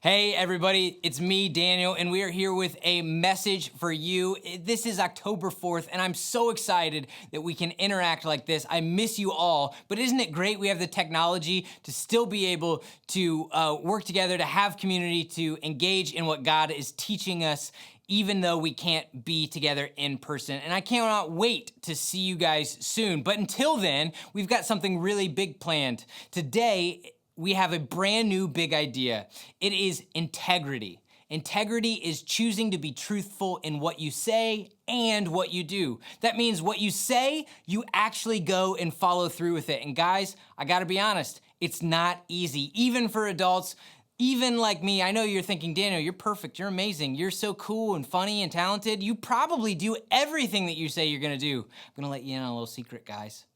Hey everybody, it's me, Daniel, and we are here with a message for you. This is October 4th, and I'm so excited that we can interact like this. I miss you all, but isn't it great we have the technology to still be able to work together, to have community, to engage in what God is teaching us, even though we can't be together in person. And I cannot wait to see you guys soon. But until then, we've got something really big planned. Today, we have a brand new big idea. It is integrity. Integrity is choosing to be truthful in what you say and what you do. That means what you say, you actually go and follow through with it. And guys, I gotta be honest, it's not easy, even for adults. Even like me, I know you're thinking, Daniel, you're perfect, you're amazing, you're so cool and funny and talented. You probably do everything that you say you're gonna do. I'm gonna let you in on a little secret, guys.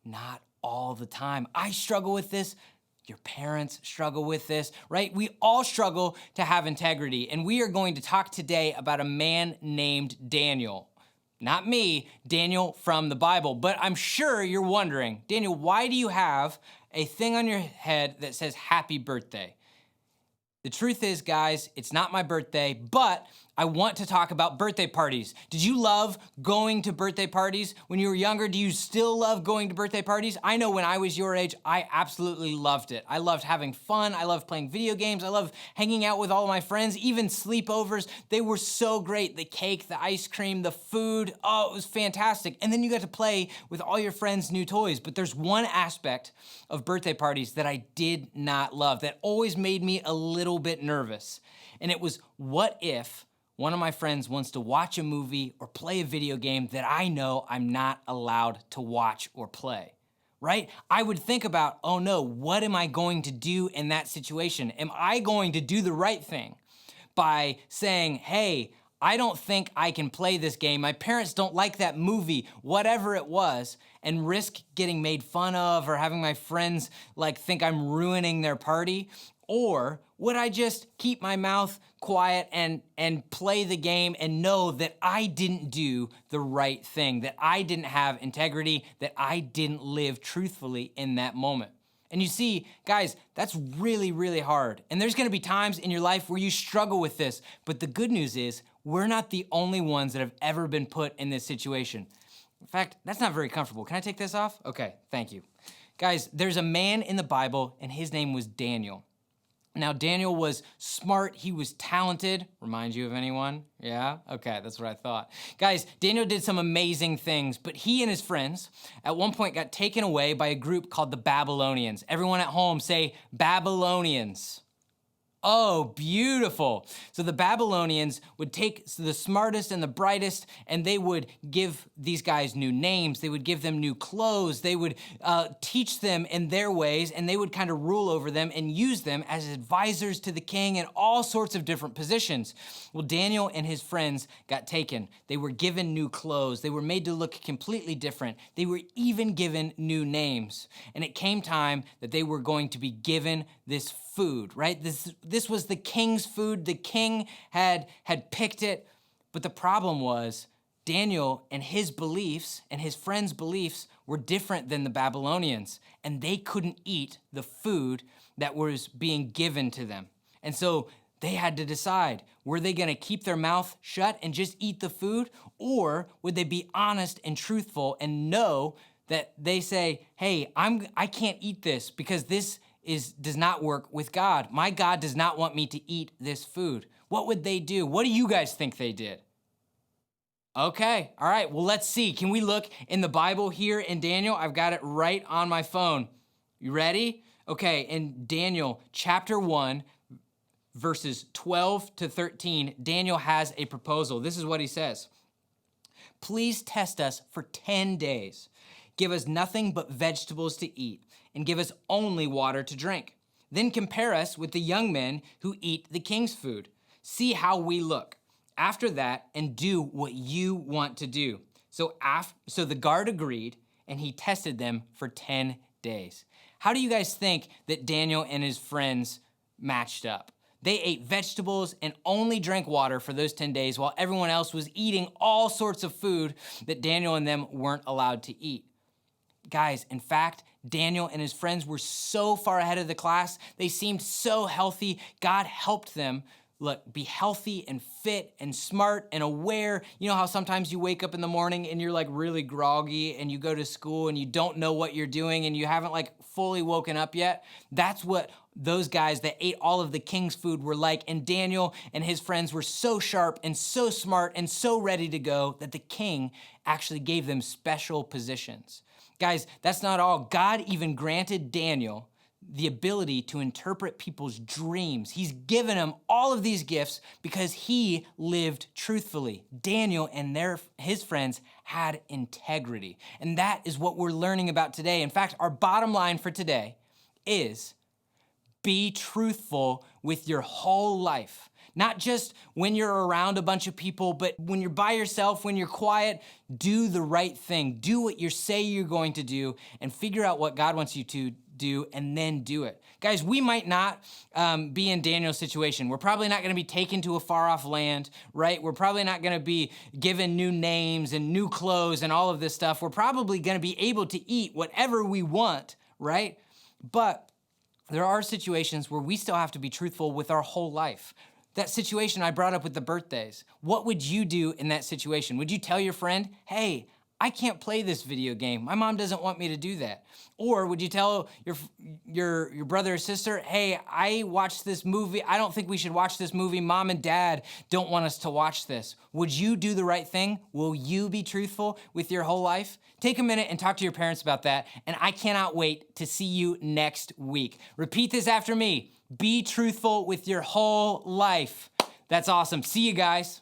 Not all the time. I struggle with this. Your parents struggle with this, right? We all struggle to have integrity. And we are going to talk today about a man named Daniel. Not me, Daniel from the Bible. But I'm sure you're wondering, Daniel, why do you have a thing on your head that says happy birthday? The truth is, guys, it's not my birthday, but I want to talk about birthday parties. Did you love going to birthday parties when you were younger? Do you still love going to birthday parties? I know when I was your age, I absolutely loved it. I loved having fun. I loved playing video games. I loved hanging out with all of my friends, even sleepovers. They were so great. The cake, the ice cream, the food, oh, it was fantastic. And then you got to play with all your friends' new toys. But there's one aspect of birthday parties that I did not love, that always made me a little bit nervous. And it was, what if one of my friends wants to watch a movie or play a video game that I know I'm not allowed to watch or play, right? I would think about, oh no, what am I going to do in that situation? Am I going to do the right thing by saying, hey, I don't think I can play this game. My parents don't like that movie, whatever it was, and risk getting made fun of or having my friends think I'm ruining their party? Or would I just keep my mouth quiet and play the game and know that I didn't do the right thing, that I didn't have integrity, that I didn't live truthfully in that moment? And you see, guys, that's really, really hard. And there's gonna be times in your life where you struggle with this. But the good news is, we're not the only ones that have ever been put in this situation. In fact, that's not very comfortable. Can I take this off? Okay, thank you. Guys, there's a man in the Bible, and his name was Daniel. Now, Daniel was smart, he was talented. Remind you of anyone? Yeah? Okay, that's what I thought. Guys, Daniel did some amazing things, but he and his friends at one point got taken away by a group called the Babylonians. Everyone at home say, Babylonians. Oh, beautiful. So the Babylonians would take the smartest and the brightest, and they would give these guys new names. They would give them new clothes. They would teach them in their ways, and they would kind of rule over them and use them as advisors to the king in all sorts of different positions. Well, Daniel and his friends got taken. They were given new clothes. They were made to look completely different. They were even given new names. And it came time that they were going to be given this food, right? This was the king's food. The king had picked it, but the problem was Daniel and his beliefs and his friends' beliefs were different than the Babylonians, and they couldn't eat the food that was being given to them. And so they had to decide, were they gonna keep their mouth shut and just eat the food, or would they be honest and truthful and know that they say, hey, I can't eat this because this does not work with God. My God does not want me to eat this food. What would they do? What do you guys think they did? Okay, all right, well, let's see. Can we look in the Bible here in Daniel? I've got it right on my phone. You ready? Okay, in Daniel chapter 1, verses 12 to 13, Daniel has a proposal. This is what he says. Please test us for 10 days. Give us nothing but vegetables to eat, and give us only water to drink. Then compare us with the young men who eat the king's food. See how we look. After that, and do what you want to do. So the guard agreed, and he tested them for 10 days. How do you guys think that Daniel and his friends matched up? They ate vegetables and only drank water for those 10 days, while everyone else was eating all sorts of food that Daniel and them weren't allowed to eat. Guys, in fact, Daniel and his friends were so far ahead of the class. They seemed so healthy. God helped them, look, be healthy and fit and smart and aware. You know how sometimes you wake up in the morning and you're like really groggy and you go to school and you don't know what you're doing and you haven't like fully woken up yet? That's what those guys that ate all of the king's food were like. And Daniel and his friends were so sharp and so smart and so ready to go that the king actually gave them special positions. Guys, that's not all. God even granted Daniel the ability to interpret people's dreams. He's given him all of these gifts because he lived truthfully. Daniel and his friends had integrity. And that is what we're learning about today. In fact, our bottom line for today is be truthful with your whole life. Not just when you're around a bunch of people, but when you're by yourself, when you're quiet, do the right thing. Do what you say you're going to do and figure out what God wants you to do and then do it. Guys, we might not be in Daniel's situation. We're probably not going to be taken to a far off land, right? We're probably not going to be given new names and new clothes and all of this stuff. We're probably going to be able to eat whatever we want, right? But there are situations where we still have to be truthful with our whole life. That situation I brought up with the birthdays. What would you do in that situation? Would you tell your friend, hey, I can't play this video game. My mom doesn't want me to do that. Or would you tell your brother or sister, hey, I watched this movie. I don't think we should watch this movie. Mom and dad don't want us to watch this. Would you do the right thing? Will you be truthful with your whole life? Take a minute and talk to your parents about that. And I cannot wait to see you next week. Repeat this after me. Be truthful with your whole life. That's awesome. See you guys.